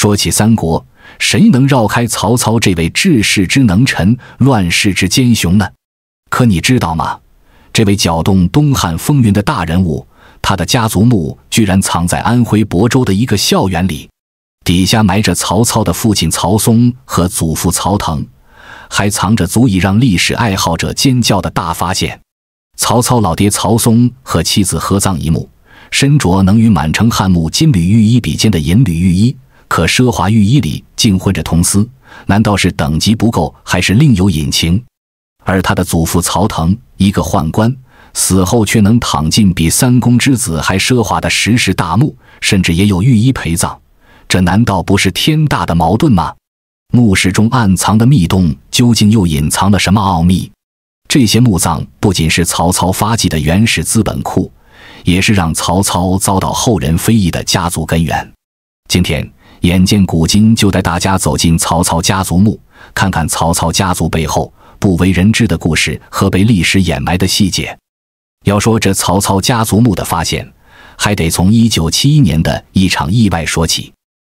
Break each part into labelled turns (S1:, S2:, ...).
S1: 说起三国，谁能绕开曹操这位治世之能臣、乱世之奸雄呢？可你知道吗？这位搅动东汉风云的大人物，他的家族墓居然藏在安徽亳州的一个校园里，底下埋着曹操的父亲曹嵩和祖父曹腾，还藏着足以让历史爱好者尖叫的大发现。曹操老爹曹嵩和妻子合葬一墓，身着能与满城汉墓金缕玉衣比肩的银缕玉衣，可奢华玉衣里竟混着铜丝，难道是等级不够，还是另有隐情？而他的祖父曹腾，一个宦官，死后却能躺进比三公之子还奢华的石室大墓，甚至也有御医陪葬，这难道不是天大的矛盾吗？墓室中暗藏的密洞究竟又隐藏了什么奥秘？这些墓葬不仅是曹操发迹的原始资本库，也是让曹操遭到后人非议的家族根源。今天眼见古今，就带大家走进曹操家族墓，看看曹操家族背后不为人知的故事和被历史掩埋的细节。要说这曹操家族墓的发现，还得从1971年的一场意外说起。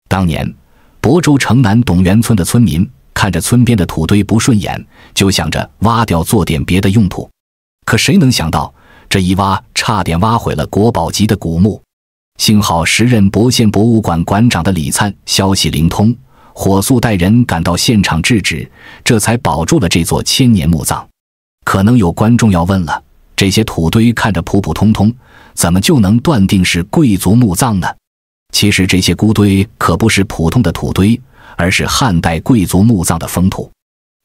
S1: 当年亳州城南董源村的村民看着村边的土堆不顺眼，就想着挖掉做点别的用途。可谁能想到，这一挖差点挖毁了国宝级的古墓。幸好时任亳县博物馆馆长的李灿消息灵通，火速带人赶到现场制止，这才保住了这座千年墓葬。可能有观众要问了，这些土堆看着普普通通，怎么就能断定是贵族墓葬呢？其实这些孤堆可不是普通的土堆，而是汉代贵族墓葬的封土。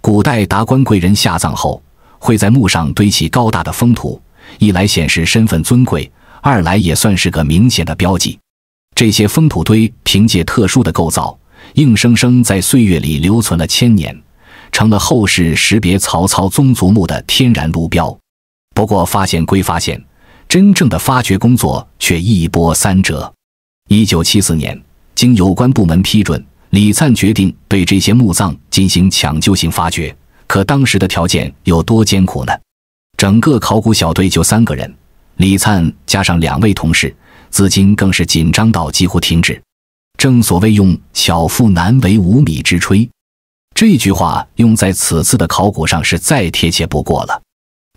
S1: 古代达官贵人下葬后，会在墓上堆起高大的封土，一来显示身份尊贵，二来也算是个明显的标记。这些封土堆凭借特殊的构造，硬生生在岁月里留存了千年，成了后世识别曹操宗族墓的天然路标。不过发现归发现，真正的发掘工作却一波三折。1974年，经有关部门批准，李灿决定对这些墓葬进行抢救性发掘。可当时的条件有多艰苦呢？整个考古小队就3个人，李灿加上2位同事，资金更是紧张到几乎停止。正所谓用巧妇难为无米之炊，这句话用在此次的考古上是再贴切不过了。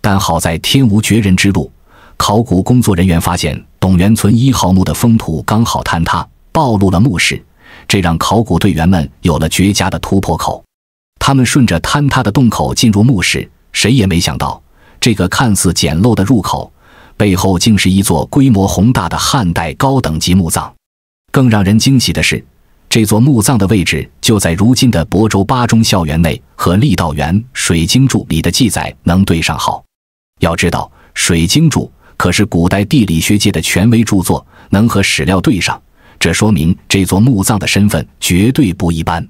S1: 但好在天无绝人之路，考古工作人员发现董源村1号墓的封土刚好坍塌，暴露了墓室，这让考古队员们有了绝佳的突破口。他们顺着坍塌的洞口进入墓室，谁也没想到，这个看似简陋的入口背后竟是一座规模宏大的汉代高等级墓葬。更让人惊喜的是，这座墓葬的位置就在如今的亳州八中校园内，和郦道元《水经注》里的记载能对上号。要知道，《水经注》可是古代地理学界的权威著作，能和史料对上，这说明这座墓葬的身份绝对不一般。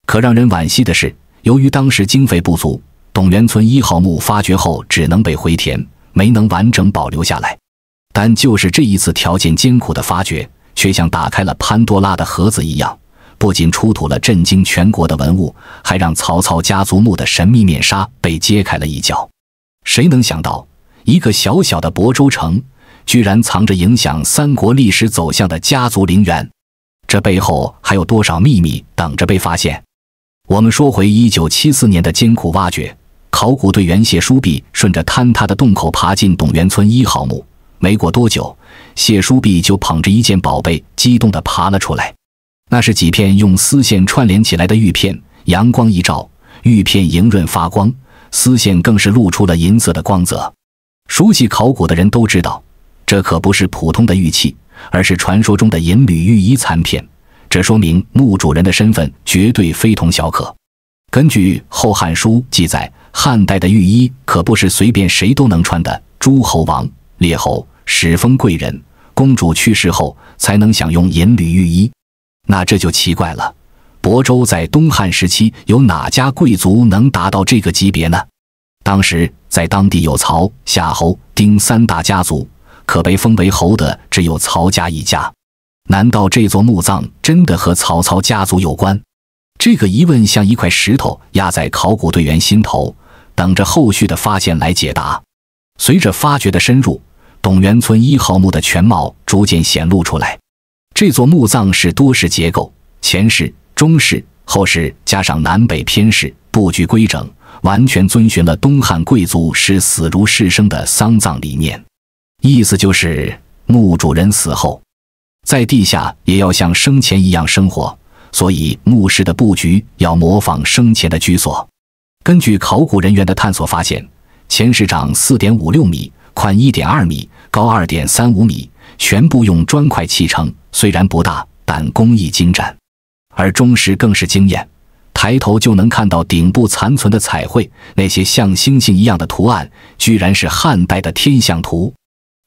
S1: 可让人惋惜的是，由于当时经费不足，董源村1号墓发掘后只能被回填，没能完整保留下来。但就是这一次条件艰苦的发掘，却像打开了潘多拉的盒子一样，不仅出土了震惊全国的文物，还让曹操家族墓的神秘面纱被揭开了一角。谁能想到，一个小小的亳州城，居然藏着影响三国历史走向的家族陵园？这背后还有多少秘密等着被发现？我们说回1974年的艰苦挖掘，考古队员谢书弼顺着坍塌的洞口爬进董源村1号墓，没过多久，谢书弼就捧着一件宝贝，激动地爬了出来。那是几片用丝线串联起来的玉片，阳光一照，玉片莹润发光，丝线更是露出了银色的光泽。熟悉考古的人都知道，这可不是普通的玉器，而是传说中的银缕玉衣残片。这说明墓主人的身份绝对非同小可。根据《后汉书》记载，汉代的玉衣可不是随便谁都能穿的，诸侯王、列侯、使封贵人、公主去世后才能享用银缕玉衣。那这就奇怪了，亳州在东汉时期有哪家贵族能达到这个级别呢？当时在当地有曹、夏侯、丁3大家族，可被封为侯的只有曹家一家。难道这座墓葬真的和曹操家族有关？这个疑问像一块石头压在考古队员心头，等着后续的发现来解答。随着发掘的深入，董源村1号墓的全貌逐渐显露出来。这座墓葬是多室结构，前室、中室、后室加上南北偏室，布局规整，完全遵循了东汉贵族视死如视生的丧葬理念。意思就是墓主人死后在地下也要像生前一样生活，所以墓室的布局要模仿生前的居所。根据考古人员的探索发现，前室长 4.56 米，宽 1.2 米，高 2.35 米，全部用砖块砌成，虽然不大，但工艺精湛。而中室更是惊艳，抬头就能看到顶部残存的彩绘，那些像星星一样的图案，居然是汉代的天象图。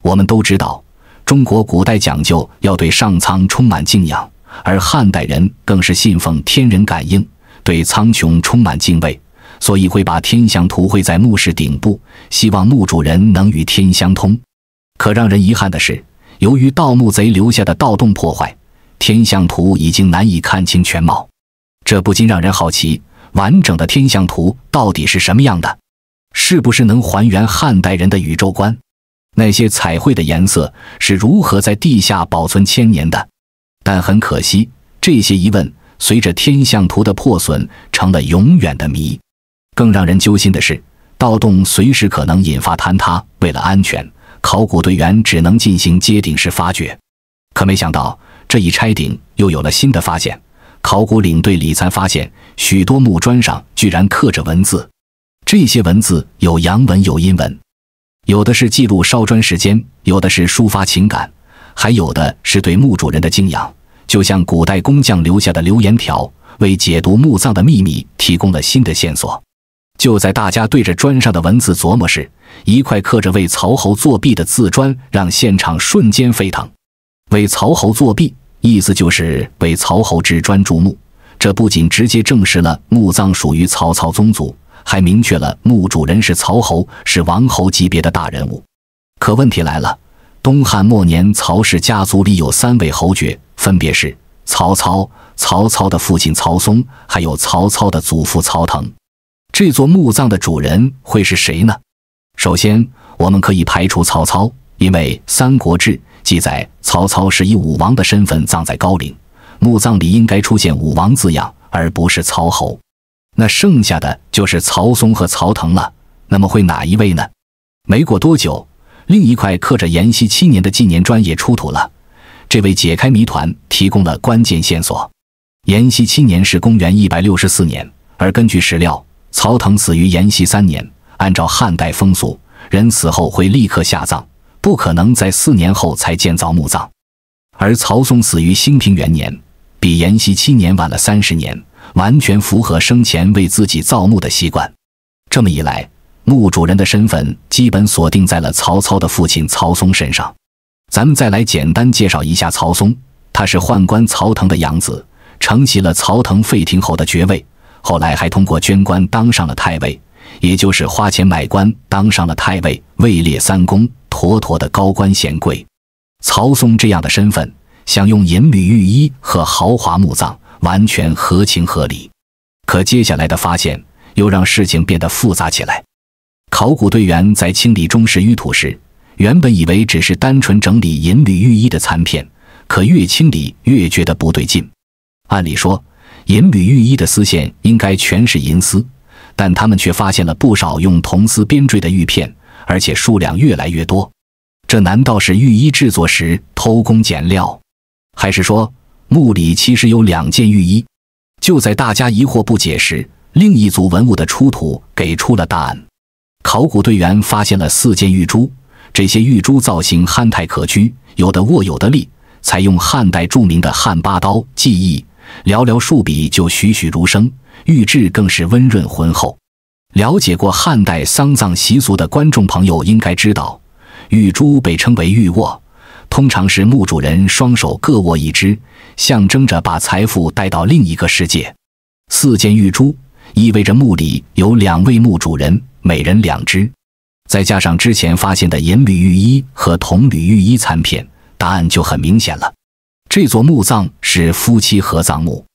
S1: 我们都知道，中国古代讲究要对上苍充满敬仰，而汉代人更是信奉天人感应，对苍穹充满敬畏，所以会把天象图绘在墓室顶部，希望墓主人能与天相通。可让人遗憾的是，由于盗墓贼留下的盗洞破坏，天象图已经难以看清全貌。这不禁让人好奇，完整的天象图到底是什么样的？是不是能还原汉代人的宇宙观？那些彩绘的颜色是如何在地下保存千年的？但很可惜，这些疑问随着天象图的破损成了永远的谜。更让人揪心的是，盗洞随时可能引发坍塌，为了安全，考古队员只能进行接顶式发掘。可没想到，这一拆顶又有了新的发现。考古领队李残发现，许多木砖上居然刻着文字，这些文字有阳文有阴文，有的是记录烧砖时间，有的是抒发情感，还有的是对墓主人的敬仰，就像古代工匠留下的留言条，为解读墓葬的秘密提供了新的线索。就在大家对着砖上的文字琢磨时，一块刻着为曹侯作弊的字砖让现场瞬间沸腾。为曹侯作弊，意思就是为曹侯之砖筑墓，这不仅直接证实了墓葬属于曹操宗族，还明确了墓主人是曹侯，是王侯级别的大人物。可问题来了，东汉末年曹氏家族里有3位侯爵，分别是曹操、曹操的父亲曹嵩，还有曹操的祖父曹腾。这座墓葬的主人会是谁呢？首先，我们可以排除曹操，因为《三国志》记载曹操是以武王的身份葬在高陵，墓葬里应该出现武王字样，而不是曹侯。那剩下的就是曹嵩和曹腾了，那么会哪一位呢？没过多久，另一块刻着延熙7年的纪念砖也出土了，这为解开谜团提供了关键线索。延熙7年是公元164年，而根据史料，曹腾死于延熙3年，按照汉代风俗，人死后会立刻下葬，不可能在4年后才建造墓葬。而曹嵩死于兴平元年，比延熙7年晚了30年，完全符合生前为自己造墓的习惯。这么一来，墓主人的身份基本锁定在了曹操的父亲曹嵩身上。咱们再来简单介绍一下曹嵩，他是宦官曹腾的养子，承袭了曹腾废亭侯的爵位，后来还通过捐官当上了太尉，也就是花钱买官当上了太尉，位列3公，妥妥的高官显贵。曹嵩这样的身份，想用银缕玉衣和豪华墓葬，完全合情合理。可接下来的发现又让事情变得复杂起来。考古队员在清理中室淤土时，原本以为只是单纯整理银缕玉衣的残片，可越清理越觉得不对劲。按理说，银缕玉衣的丝线应该全是银丝，但他们却发现了不少用铜丝编缀的玉片，而且数量越来越多。这难道是玉衣制作时偷工减料？还是说墓里其实有2件玉衣？就在大家疑惑不解时，另一组文物的出土给出了答案。考古队员发现了4件玉珠，这些玉珠造型憨态可掬，有的握有的立，采用汉代著名的汉八刀技艺，寥寥数笔就栩栩如生，玉质更是温润浑厚。了解过汉代丧葬习俗的观众朋友应该知道，玉珠被称为玉握，通常是墓主人双手各握一只，象征着把财富带到另一个世界。4件玉珠意味着墓里有2位墓主人，每人2只。再加上之前发现的银缕玉衣和铜缕玉衣残片，答案就很明显了。这座墓葬是夫妻合葬墓。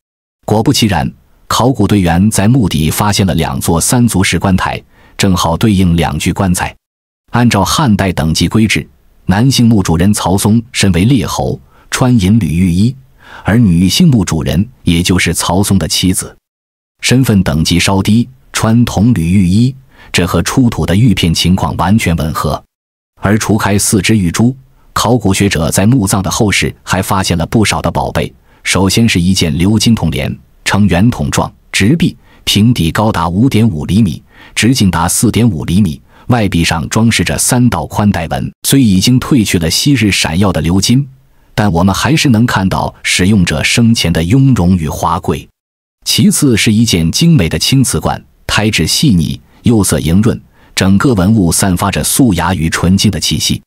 S1: 果不其然，考古队员在墓底发现了2座3足式棺材，正好对应2具棺材。按照汉代等级规制，男性墓主人曹嵩身为列侯，穿银缕玉衣，而女性墓主人也就是曹嵩的妻子，身份等级稍低，穿铜缕玉衣，这和出土的玉片情况完全吻合。而除开4只玉珠，考古学者在墓葬的后室还发现了不少的宝贝。首先是一件鎏金筒帘，呈圆筒状，直壁，平底高达 5.5 厘米，直径达 4.5 厘米，外壁上装饰着3道宽带纹。虽已经褪去了昔日闪耀的鎏金，但我们还是能看到使用者生前的雍容与华贵。其次是一件精美的青瓷罐，胎质细腻，釉色莹润，整个文物散发着素雅与纯净的气息。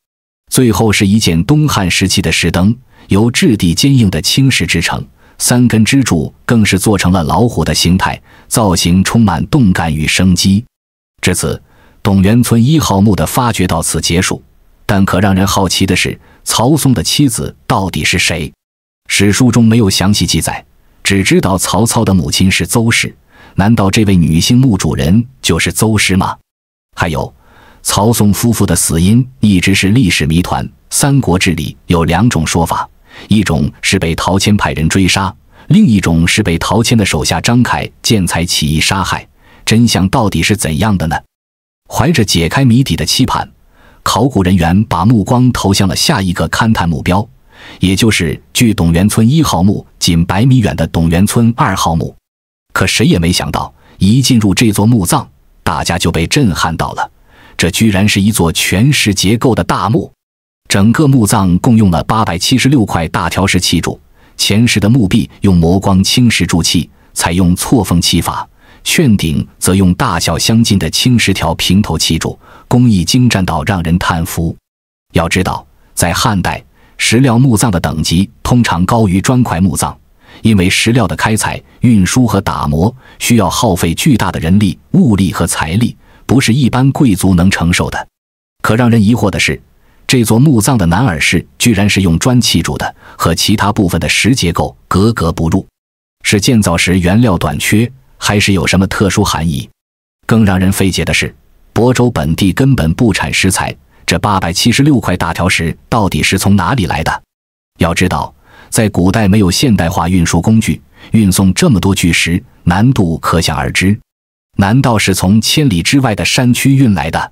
S1: 最后是一件东汉时期的石灯，由质地坚硬的青石制成，3根支柱更是做成了老虎的形态，造型充满动感与生机。至此，董源村1号墓的发掘到此结束。但可让人好奇的是，曹嵩的妻子到底是谁？史书中没有详细记载，只知道曹操的母亲是邹氏。难道这位女性墓主人就是邹氏吗？还有，曹嵩夫妇的死因一直是历史谜团。《三国志》里有2种说法，一种是被陶谦派人追杀，另一种是被陶谦的手下张凯见财起意杀害。真相到底是怎样的呢？怀着解开谜底的期盼，考古人员把目光投向了下一个勘探目标，也就是距董源村1号墓仅100米远的董源村2号墓。可谁也没想到，一进入这座墓葬，大家就被震撼到了。这居然是一座全石结构的大墓。整个墓葬共用了876块大条石砌筑，前室的墓壁用磨光青石筑砌，采用错缝砌法，券顶则用大小相近的青石条平头砌筑，工艺精湛到让人叹服。要知道，在汉代，石料墓葬的等级通常高于砖块墓葬，因为石料的开采、运输和打磨需要耗费巨大的人力、物力和财力，不是一般贵族能承受的。可让人疑惑的是，这座墓葬的南耳室居然是用砖砌筑的，和其他部分的石结构格格不入。是建造时原料短缺，还是有什么特殊含义？更让人费解的是，亳州本地根本不产石材，这876块大条石到底是从哪里来的？要知道，在古代没有现代化运输工具，运送这么多巨石，难度可想而知。难道是从千里之外的山区运来的？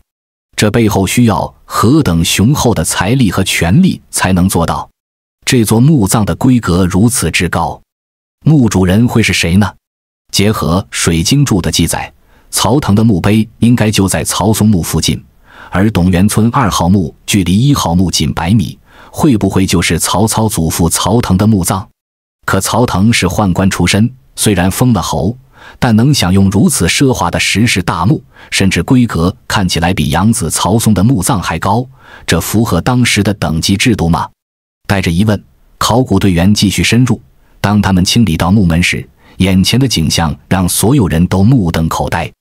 S1: 这背后需要何等雄厚的财力和权力才能做到？这座墓葬的规格如此之高，墓主人会是谁呢？结合水经注的记载，曹腾的墓碑应该就在曹嵩墓附近，而董源村2号墓距离1号墓仅100米，会不会就是曹操祖父曹腾的墓葬？可曹腾是宦官出身，虽然封了侯，但能享用如此奢华的石室大墓，甚至规格看起来比养子曹嵩的墓葬还高，这符合当时的等级制度吗？带着疑问，考古队员继续深入。当他们清理到墓门时，眼前的景象让所有人都目瞪口呆。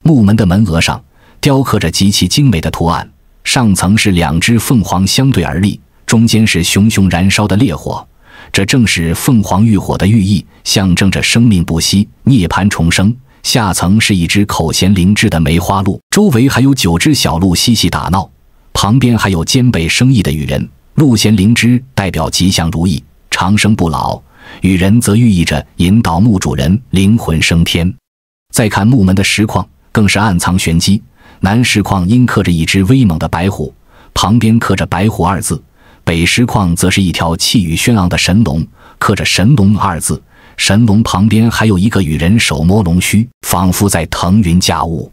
S1: 墓门的门额上雕刻着极其精美的图案，上层是2只凤凰相对而立，中间是熊熊燃烧的烈火，这正是凤凰浴火的寓意，象征着生命不息、涅槃重生。下层是一只口衔灵芝的梅花鹿，周围还有9只小鹿嬉戏打闹，旁边还有肩背生翼的羽人。鹿衔灵芝代表吉祥如意、长生不老，羽人则寓意着引导墓主人灵魂升天。再看墓门的石框，更是暗藏玄机。南石框因刻着一只威猛的白虎，旁边刻着白虎2字；北石框则是一条气宇轩昂的神龙，刻着神龙2字。神龙旁边还有一个羽人手摸龙须，仿佛在腾云驾雾。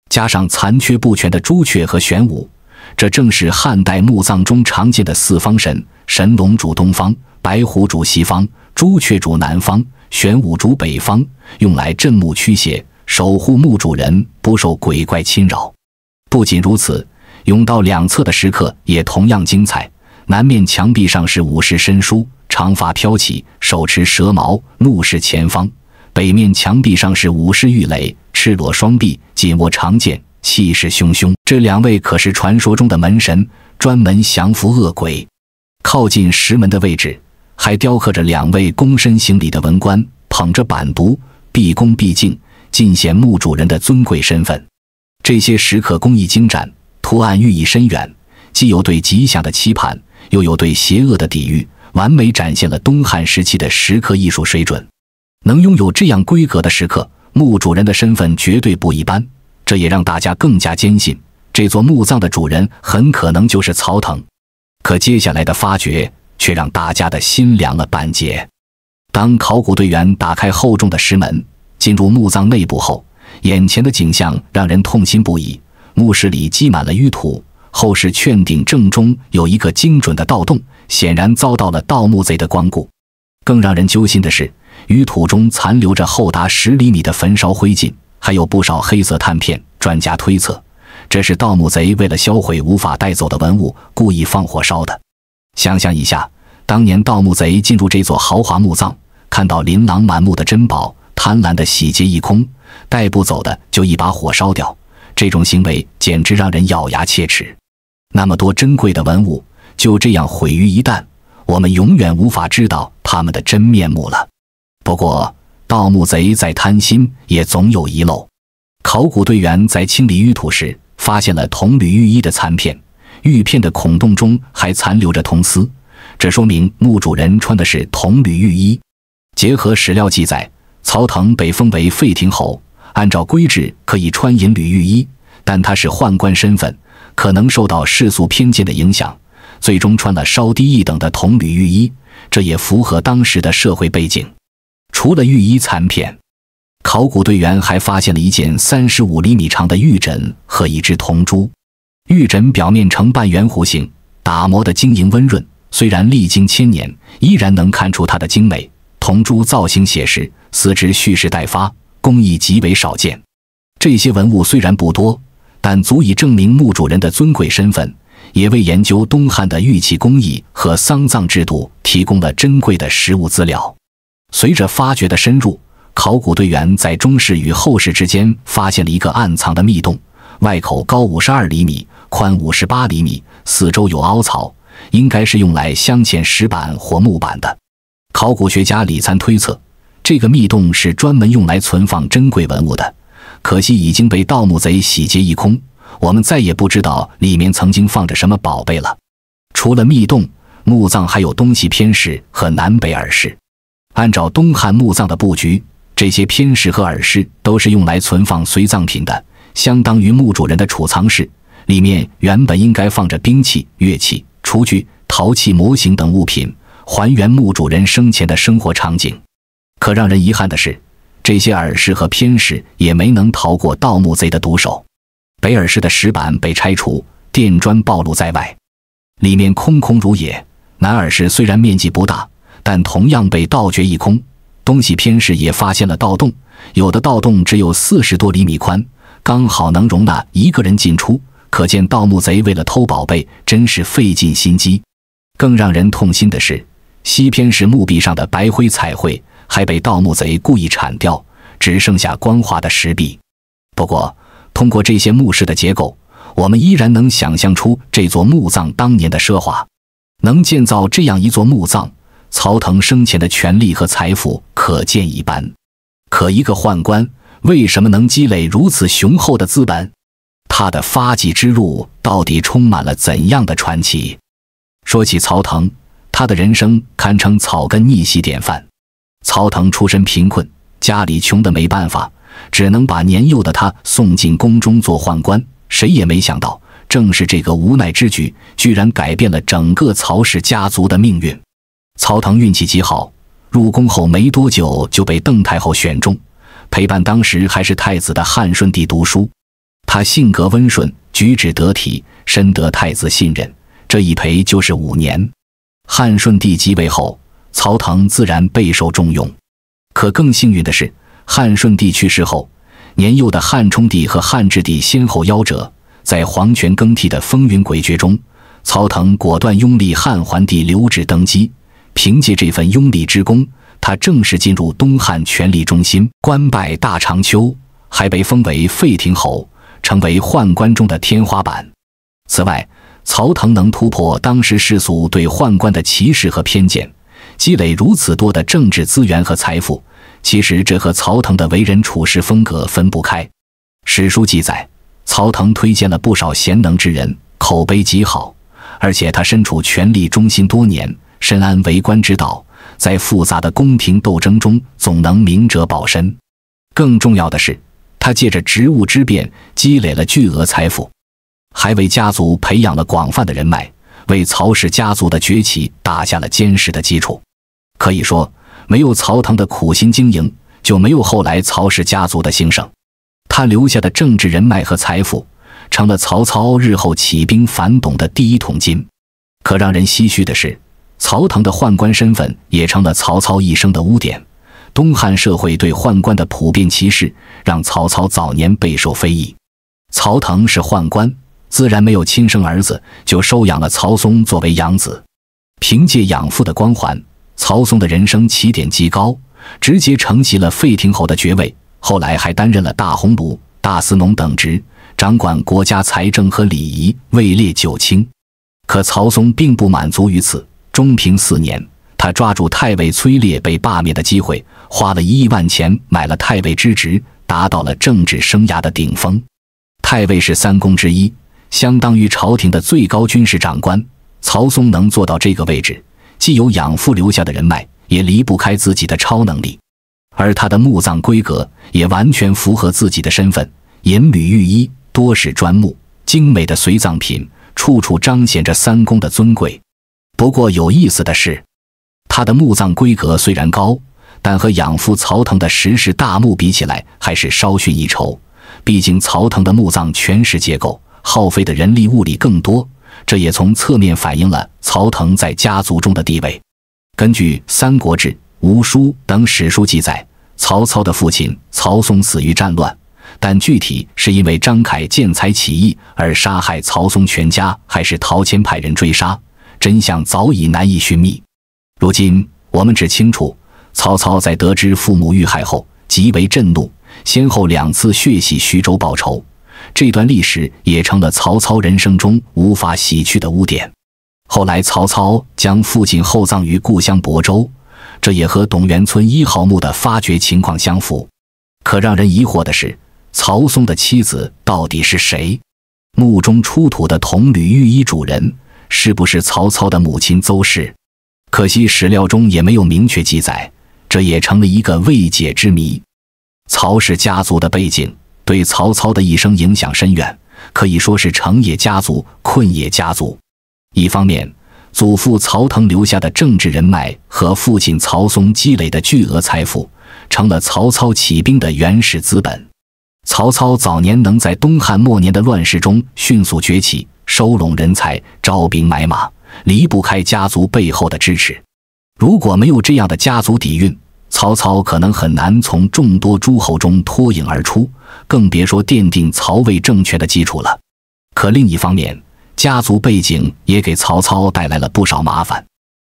S1: 加上残缺不全的朱雀和玄武，这正是汉代墓葬中常见的4方神：神龙主东方，白虎主西方，朱雀主南方，玄武主北方，用来镇墓驱邪，守护墓主人不受鬼怪侵扰。不仅如此，甬道2侧的石刻也同样精彩。南面墙壁上是武士申叔，长发飘起，手持蛇矛，怒视前方；北面墙壁上是武士郁垒，赤裸双臂，紧握长剑，气势汹汹。这2位可是传说中的门神，专门降服恶鬼。靠近石门的位置，还雕刻着2位躬身行礼的文官，捧着板牍，毕恭毕敬，尽显墓主人的尊贵身份。这些石刻工艺精湛，图案寓意深远，既有对吉祥的期盼，又有对邪恶的抵御，完美展现了东汉时期的石刻艺术水准。能拥有这样规格的石刻，墓主人的身份绝对不一般，这也让大家更加坚信这座墓葬的主人很可能就是曹腾。可接下来的发掘却让大家的心凉了半截。当考古队员打开厚重的石门，进入墓葬内部后，眼前的景象让人痛心不已。墓室里积满了淤土，后室券顶正中有一个精准的盗洞，显然遭到了盗墓贼的光顾。更让人揪心的是，淤土中残留着厚达10厘米的焚烧灰烬，还有不少黑色炭片。专家推测，这是盗墓贼为了销毁无法带走的文物，故意放火烧的。想象一下，当年盗墓贼进入这座豪华墓葬，看到琳琅满目的珍宝，贪婪的洗劫一空，带不走的就一把火烧掉，这种行为简直让人咬牙切齿。那么多珍贵的文物就这样毁于一旦，我们永远无法知道他们的真面目了。不过盗墓贼再贪心也总有遗漏。考古队员在清理淤土时发现了铜缕玉衣的残片，玉片的孔洞中还残留着铜丝，这说明墓主人穿的是铜缕玉衣。结合史料记载，曹腾被封为废亭侯，按照规制可以穿银缕玉衣，但他是宦官身份，可能受到世俗偏见的影响，最终穿了稍低一等的铜缕玉衣，这也符合当时的社会背景。除了玉衣残片，考古队员还发现了一件35厘米长的玉枕和一只铜珠。玉枕表面呈半圆弧形，打磨的晶莹温润，虽然历经千年，依然能看出它的精美。铜珠造型写实，四肢蓄势待发，工艺极为少见。这些文物虽然不多，但足以证明墓主人的尊贵身份，也为研究东汉的玉器工艺和丧葬制度提供了珍贵的实物资料。随着发掘的深入，考古队员在中室与后室之间发现了一个暗藏的密洞，外口高52厘米，宽58厘米，四周有凹槽，应该是用来镶嵌石板或木板的。考古学家李参推测，这个密洞是专门用来存放珍贵文物的，可惜已经被盗墓贼洗劫一空，我们再也不知道里面曾经放着什么宝贝了。除了密洞，墓葬还有东西偏室和南北耳室。按照东汉墓葬的布局，这些偏室和耳室都是用来存放随葬品的，相当于墓主人的储藏室，里面原本应该放着兵器、乐器、厨具、陶器模型等物品，还原墓主人生前的生活场景。可让人遗憾的是，这些耳室和偏室也没能逃过盗墓贼的毒手。北耳室的石板被拆除，垫砖暴露在外，里面空空如也。南耳室虽然面积不大，但同样被盗掘一空。东西偏室也发现了盗洞，有的盗洞只有40多厘米宽，刚好能容纳一个人进出，可见盗墓贼为了偷宝贝真是费尽心机。更让人痛心的是，西偏室墓壁上的白灰彩绘还被盗墓贼故意铲掉，只剩下光滑的石壁。不过通过这些墓室的结构，我们依然能想象出这座墓葬当年的奢华。能建造这样一座墓葬，曹腾生前的权力和财富可见一斑。可一个宦官为什么能积累如此雄厚的资本？他的发迹之路到底充满了怎样的传奇？说起曹腾，他的人生堪称草根逆袭典范。曹腾出身贫困，家里穷得没办法，只能把年幼的他送进宫中做宦官。谁也没想到，正是这个无奈之举，居然改变了整个曹氏家族的命运。曹腾运气极好，入宫后没多久就被邓太后选中，陪伴当时还是太子的汉顺帝读书。他性格温顺，举止得体，深得太子信任，这一陪就是5年。汉顺帝即位后，曹腾自然备受重用。可更幸运的是，汉顺帝去世后，年幼的汉冲帝和汉质帝先后夭折，在皇权更替的风云诡谲中，曹腾果断拥立汉桓帝刘祉登基。凭借这份拥立之功，他正式进入东汉权力中心，官拜大长秋，还被封为废亭侯，成为宦官中的天花板。此外，曹腾能突破当时世俗对宦官的歧视和偏见，积累如此多的政治资源和财富，其实这和曹腾的为人处事风格分不开。史书记载，曹腾推荐了不少贤能之人，口碑极好，而且他身处权力中心多年，深谙为官之道，在复杂的宫廷斗争中总能明哲保身。更重要的是，他借着职务之便积累了巨额财富，还为家族培养了广泛的人脉，为曹氏家族的崛起打下了坚实的基础。可以说，没有曹腾的苦心经营，就没有后来曹氏家族的兴盛。他留下的政治人脉和财富，成了曹操日后起兵反董的第一桶金。可让人唏嘘的是，曹腾的宦官身份也成了曹操一生的污点。东汉社会对宦官的普遍歧视，让曹操早年备受非议。曹腾是宦官，自然没有亲生儿子，就收养了曹嵩作为养子。凭借养父的光环，曹嵩的人生起点极高，直接承袭了废亭侯的爵位，后来还担任了大鸿胪、大司农等职，掌管国家财政和礼仪，位列九卿。可曹嵩并不满足于此，中平4年，他抓住太尉崔烈被罢免的机会，花了1亿万钱买了太尉之职，达到了政治生涯的顶峰。太尉是3公之一，相当于朝廷的最高军事长官。曹嵩能做到这个位置，既有养父留下的人脉，也离不开自己的超能力。而他的墓葬规格也完全符合自己的身份，银缕玉衣，多是砖木，精美的随葬品，处处彰显着3公的尊贵。不过有意思的是，他的墓葬规格虽然高，但和养父曹腾的石室大墓比起来，还是稍逊一筹。毕竟曹腾的墓葬全石结构，耗费的人力物力更多，这也从侧面反映了曹腾在家族中的地位。根据《三国志》《吴书》等史书记载，曹操的父亲曹嵩死于战乱，但具体是因为张凯见财起义而杀害曹嵩全家，还是陶谦派人追杀，真相早已难以寻觅。如今我们只清楚，曹操在得知父母遇害后极为震怒，先后2次血洗徐州报仇。这段历史也成了曹操人生中无法洗去的污点。后来曹操将父亲厚葬于故乡亳州，这也和董源村1号墓的发掘情况相符。可让人疑惑的是，曹嵩的妻子到底是谁？墓中出土的铜缕玉衣主人是不是曹操的母亲邹氏？可惜史料中也没有明确记载，这也成了一个未解之谜。曹氏家族的背景对曹操的一生影响深远，可以说是成也家族，困也家族。一方面，祖父曹腾留下的政治人脉和父亲曹嵩积累的巨额财富，成了曹操起兵的原始资本。曹操早年能在东汉末年的乱世中迅速崛起，收拢人才，招兵买马，离不开家族背后的支持。如果没有这样的家族底蕴，曹操可能很难从众多诸侯中脱颖而出，更别说奠定曹魏政权的基础了。可另一方面，家族背景也给曹操带来了不少麻烦。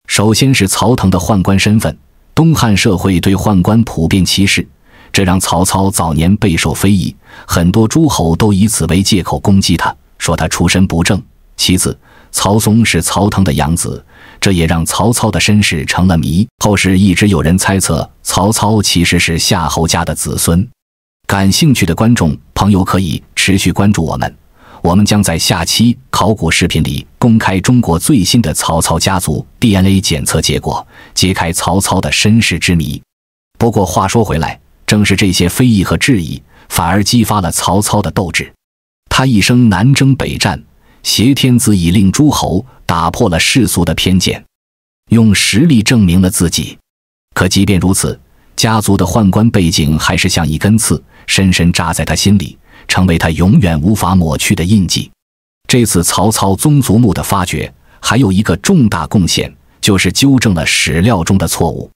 S1: 首先是曹腾的宦官身份，东汉社会对宦官普遍歧视，这让曹操早年备受非议，很多诸侯都以此为借口攻击他，说他出身不正。其次，曹嵩是曹腾的养子，这也让曹操的身世成了谜。后世一直有人猜测曹操其实是夏侯家的子孙。感兴趣的观众朋友可以持续关注我们将在下期考古视频里公开中国最新的曹操家族 DNA 检测结果，揭开曹操的身世之谜。不过话说回来，正是这些非议和质疑，反而激发了曹操的斗志。他一生南征北战，挟天子以令诸侯，打破了世俗的偏见，用实力证明了自己。可即便如此，家族的宦官背景还是像一根刺，深深扎在他心里，成为他永远无法抹去的印记。这次曹操宗族墓的发掘还有一个重大贡献，就是纠正了史料中的错误。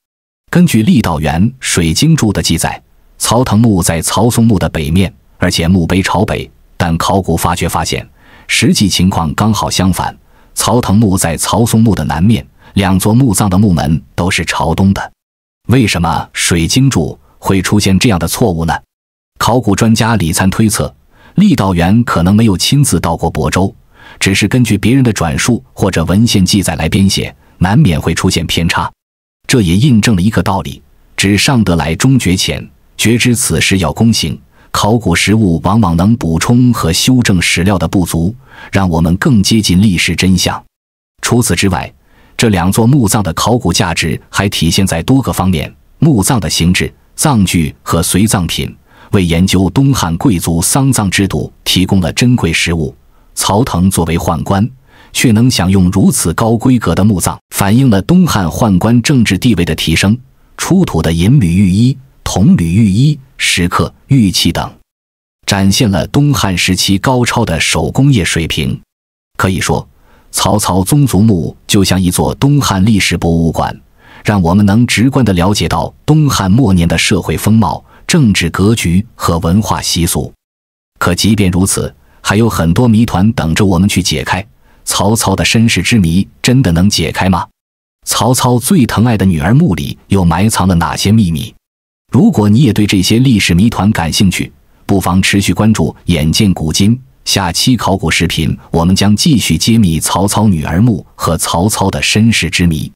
S1: 根据郦道元《水经注》的记载，曹腾墓在曹嵩墓的北面，而且墓碑朝北，但考古发掘发现，实际情况刚好相反，曹腾墓在曹嵩墓的南面，2座墓葬的墓门都是朝东的。为什么《水经注》会出现这样的错误呢？考古专家李粲推测，郦道元可能没有亲自到过亳州，只是根据别人的转述或者文献记载来编写，难免会出现偏差。这也印证了一个道理：只上得来终觉浅，觉知此事要躬行。考古实物往往能补充和修正史料的不足，让我们更接近历史真相。除此之外，这两座墓葬的考古价值还体现在多个方面：墓葬的形制、葬具和随葬品，为研究东汉贵族丧葬制度提供了珍贵实物。曹腾作为宦官，却能享用如此高规格的墓葬，反映了东汉宦官政治地位的提升。出土的银缕玉衣、铜缕玉衣、石刻、玉器等，展现了东汉时期高超的手工业水平。可以说，曹操宗族墓就像一座东汉历史博物馆，让我们能直观地了解到东汉末年的社会风貌、政治格局和文化习俗。可即便如此，还有很多谜团等着我们去解开。曹操的身世之谜真的能解开吗？曹操最疼爱的女儿墓里又埋藏了哪些秘密？如果你也对这些历史谜团感兴趣，不妨持续关注眼见古今。下期考古视频我们将继续揭秘曹操女儿墓和曹操的身世之谜。